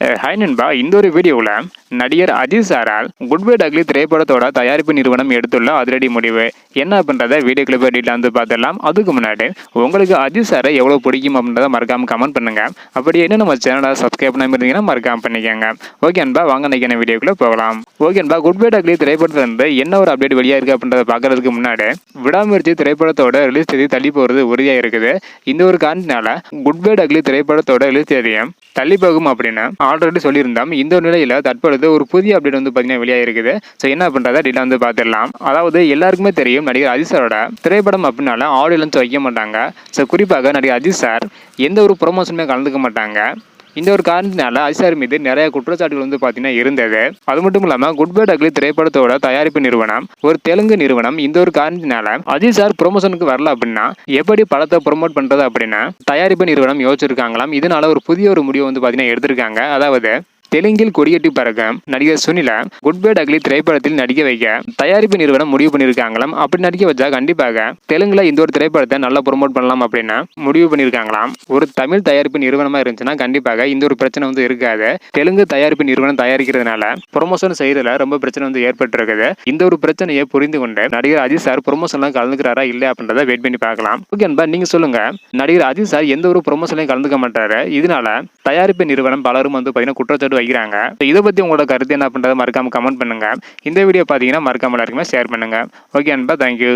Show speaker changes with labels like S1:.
S1: Hi நண்பா, இந்த ஒரு வீடியோவில் நடிகர் அஜித் சாரால் குட் பை டக்லி திரைப்படத்தோட தயாரிப்பு நிறுவனம் எடுத்துள்ள அதிரடி முடிவு என்ன அப்படின்றத வீடியோக்குள்ள போய் டீட்டெயில் வந்து பார்த்துடலாம். அதுக்கு முன்னாடி உங்களுக்கு அஜித் சாரை எவ்வளோ பிடிக்கும் அப்படின்றத மறக்காம கமெண்ட் பண்ணுங்க. அப்படி என்ன நம்ம சேனலை சப்ஸ்கிரைப் பண்ணாமல் இருந்தீங்கன்னா மறக்காம பண்ணிக்கோங்க. ஓகே நண்பா, வாங்க நினைக்கிற வீடியோக்குள்ள போகலாம். ஓகே நண்பா, குட் பை டக்லி திரைப்படத்துல இருந்து என்ன ஒரு அப்டேட் வெளியாக இருக்கு அப்படின்றத பார்க்கறதுக்கு முன்னாடி விடாமுயற்சி திரைப்படத்தோட ரிலீஸ் தேதி தள்ளி போகிறது உறுதியாக இருக்குது. இந்த ஒரு காரணத்தினால குட் பை டக்லி திரைப்படத்தோட ரிலீஸ் தேதியும் தள்ளி போகும் அப்படின்னு ஆல்ரெடி சொல்லியிருந்தோம். இந்த நிலையில தற்பொழுது ஒரு புதிய அப்டேட் வந்து பார்த்தீங்கன்னா வெளியாக இருக்குது. ஸோ என்ன அப்படின்றத டீட்டெயில் வந்து பார்த்துடலாம். அதாவது எல்லாருக்குமே தெரியும், நடிகர் அஜித் சாரோட திரைப்படம் அப்படின்னால ஆடியோ லஞ்ச் வைக்க மாட்டாங்க. ஸோ குறிப்பாக நடிகர் அஜித் சார் எந்த ஒரு ப்ரொமோஷனுமே கலந்துக்க மாட்டாங்க. இந்த ஒரு காரணத்தினால அஜித் சார் மீது நிறைய குற்றச்சாட்டுகள் வந்து பார்த்தீங்கன்னா இருந்தது. அது மட்டும் இல்லாமல் குட் பை டக்லி திரைப்படத்தோட தயாரிப்பு நிறுவனம் ஒரு தெலுங்கு நிறுவனம். இந்த ஒரு காரணத்தினால அஜித் சார் ப்ரொமோஷனுக்கு வரல அப்படின்னா எப்படி படத்தை ப்ரொமோட் பண்றது அப்படின்னு தயாரிப்பு நிறுவனம் யோசிச்சிருக்காங்களாம். இதனால ஒரு புதிய ஒரு முடிவு வந்து பார்த்தீங்கன்னா எடுத்திருக்காங்க. அதாவது தெலுங்கில் கொடியேற்றி பறக்கும் நடிகர் சுனில குட் பை டக்லி திரைப்படத்தில் நடிக்க வைக்க தயாரிப்பு நிறுவனம் முடிவு பண்ணியிருக்காங்களாம். அப்படி நடிக்க வச்சா கண்டிப்பாக தெலுங்குல இந்த ஒரு திரைப்படத்தை நல்லா ப்ரொமோட் பண்ணலாம் அப்படின்னு முடிவு பண்ணியிருக்காங்களாம். ஒரு தமிழ் தயாரிப்பு நிறுவனமா இருந்துச்சுன்னா கண்டிப்பாக இந்த ஒரு பிரச்சனை வந்து இருக்காது. தெலுங்கு தயாரிப்பு நிறுவனம் தயாரிக்கிறதுனால ப்ரொமோஷன் செய்யறதுல ரொம்ப பிரச்சனை வந்து ஏற்பட்டு இருக்குது. இந்த ஒரு பிரச்சனையை புரிந்து கொண்டு நடிகர் அஜித் சார் ப்ரொமோஷன்லாம் கலந்துக்கிறாரா இல்லை அப்படின்றத வெயிட் பண்ணி பார்க்கலாம். ஓகே நண்பா, நீங்க சொல்லுங்க, நடிகர் அஜித் சார் எந்த ஒரு ப்ரொமோஷன்லையும் கலந்துக்க மாட்டாரு. இதனால தயாரிப்பு நிறுவனம் பலரும் வந்து பார்த்தீங்கன்னா குற்றச்சாட்டு வைக்கிறாங்க. இதை பத்தி உங்களோட கருத்து என்ன அப்படின்றத மறக்காம கமெண்ட் பண்ணுங்க. இந்த வீடியோ பார்த்தீங்கன்னா மறக்காம எல்லாருக்குமே ஷேர் பண்ணுங்க. ஓகே நண்பா, தேங்க்யூ.